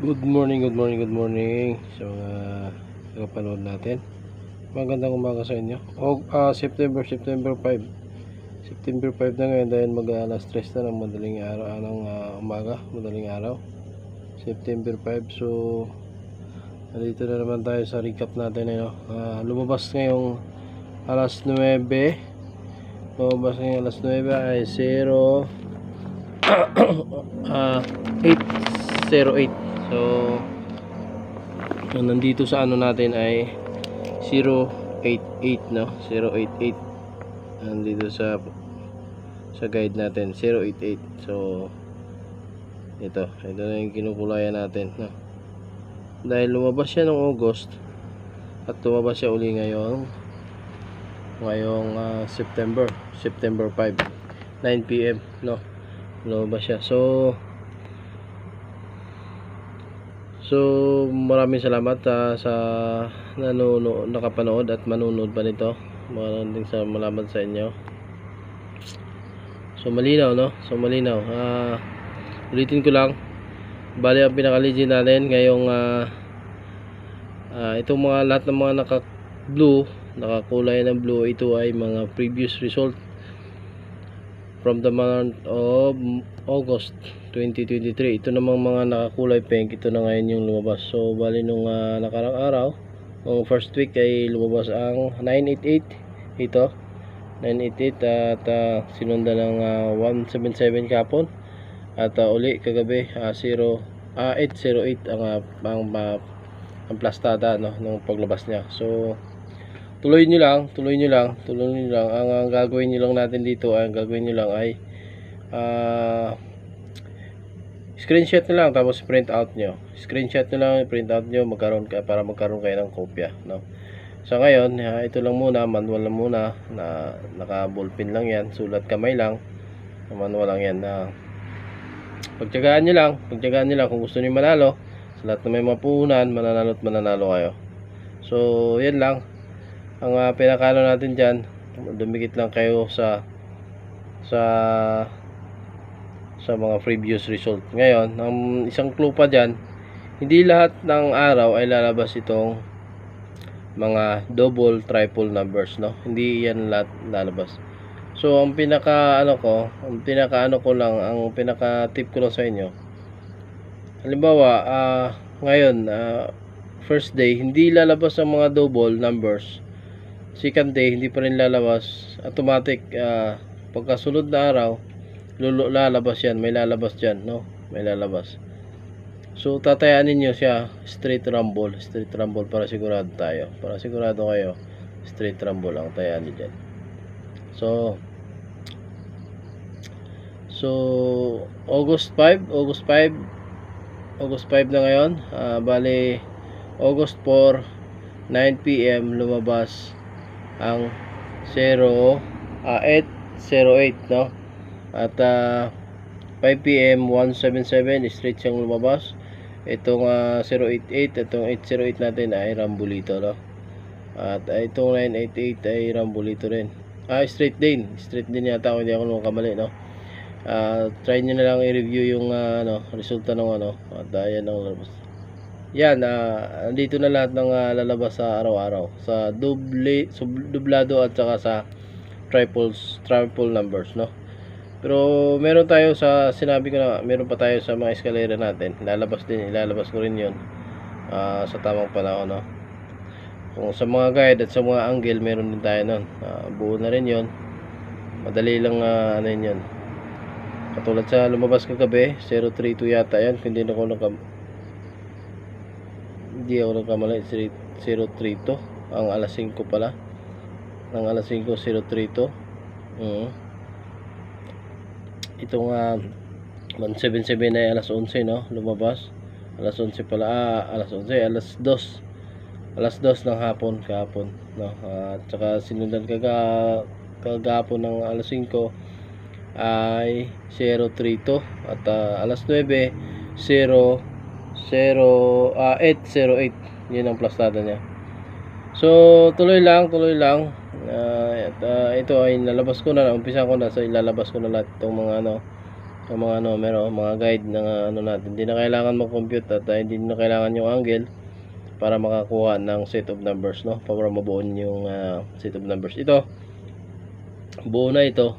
Good morning, good morning, good morning sa mga nakapanood natin. Magandang umaga sa inyo. September 5. September 5 na ngayon dahil mag-alas 3 na ng madaling araw, umaga, madaling araw. September 5. So, nandito na naman tayo sa recap natin. Lumabas ngayong alas 9. Lumabas ngayong alas 9 ay 808. So, nandito sa ano natin ay 088, no? 088. Nandito sa guide natin 088. So, ito na yung kinukulayan natin, no? Dahil lumabas siya noong August at lumabas siya uli ngayong September 5, 9 PM, no? Lumabas siya. So maraming salamat sa nakapanood at manunod pa nito. Maraming salamat sa inyo. So malinaw, no? So malinaw. Ulitin ko lang. Bali ang pinaka-legend natin ngayong itong mga lahat ng mga naka-blue, nakakulay ng blue, ito ay mga previous result from the month of August 2023. Ito namang mga nakakulay pink, ito na ngayon yung lumabas. So bali nung nakarang araw, nung first week ay lumabas ang 988. Ito 988 at sinunda ng 177 kapon at uli kagabi 808 ang plastada, no, nung paglabas niya. So tuloy nyo lang. Ang gagawin nyo lang natin dito, ay screenshot nyo lang, tapos print out nyo. Screenshot nyo lang, print out nyo, para magkaroon kayo ng kopya, no? So ngayon, ito lang muna, manual lang muna, na naka ballpen lang yan, sulat kamay lang, manual lang yan. Pagtyagaan nyo lang kung gusto nyo manalo. Sa lahat na may mapuhunan, mananalo kayo. So yan lang ang pinakano natin dyan. Dumikit lang kayo sa mga previous result. Ngayon, ang isang clue pa dyan, hindi lahat ng araw ay lalabas itong mga double, triple numbers, no? Hindi yan lahat lalabas. So ang pinaka tip ko lang sa inyo, halimbawa ngayon first day hindi lalabas ang mga double numbers. Second day hindi pa rin lalabas. Automatic pagkasunod na araw lalabas yan. May lalabas dyan, no? May lalabas. So tatayaan ninyo siya straight rumble para sigurado tayo. Para sigurado kayo, straight rumble ang tayaan nyo dyan. So August 5 na ngayon. Bali August 4 9 PM lumabas ang 808, no? At 5 PM 177 straight siyang lumabas. Itong 088, itong 808 natin ay rambulito, no? At itong 988 ay rambulito rin. Straight din yata kung hindi ako nakakamali, no? Try nyo na lang i-review yung resulta ng at ayan ang lumabas. Yan, dito na lahat ng lalabas sa araw-araw sa dublado at saka sa triple numbers, no? Pero meron tayo sa sinabi ko na, meron pa tayo sa mga eskalera natin. Ilalabas ko rin 'yon sa tamang panahon, no? Kung sa mga guide at sa mga angle, meron din tayo noon. Buo na rin 'yon. Madali lang yun. Katulad sa lumabas kagabi, 032 yata 'yan, hindi ako nagkamali, 032 ang alas 5 pala. Ang alas 5 032. Itong 177 ay alas 11, no? Lumabas alas 11 pala, alas 2 ng hapon kahapon, no? At saka sinundan kagapon ng alas 5 ay 032 at alas 9 808. Yun ang plastada niya. So tuloy lang. Ito ay nalabas ko na, umpisa ko na, so ilalabas ko na lahat itong mga ang mga numero, mga guide ng ano natin. Hindi na kailangan mag-compute at hindi na kailangan yung angle para makakuha ng set of numbers, no? Para mabuo yung set of numbers. Ito, buo na ito.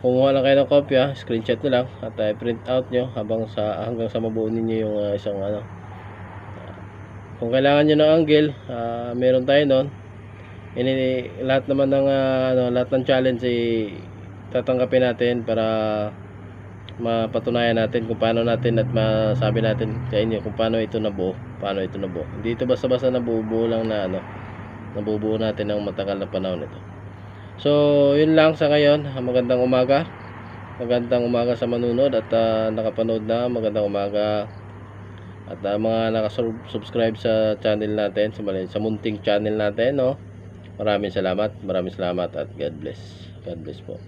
Kumuha lang kayo ng kopya, screenshot nyo lang at print out nyo hanggang sa mabuo ninyo yung isang ano. Kung kailangan nyo ng angle, meron tayo nun. Lahat naman ng lahat ng challenge tatanggapin natin para mapatunayan natin kung paano natin at masabi natin sa inyo kung paano ito nabuo. Hindi ito basta-basta nabubuo lang na nabubuo natin ng matagal na panahon ito. So, yun lang sa ngayon. Magandang umaga. Magandang umaga sa manunod at nakapanood na. Magandang umaga. At mga nakasubscribe sa channel natin, sa munting channel natin, no? Maraming salamat at God bless. God bless po.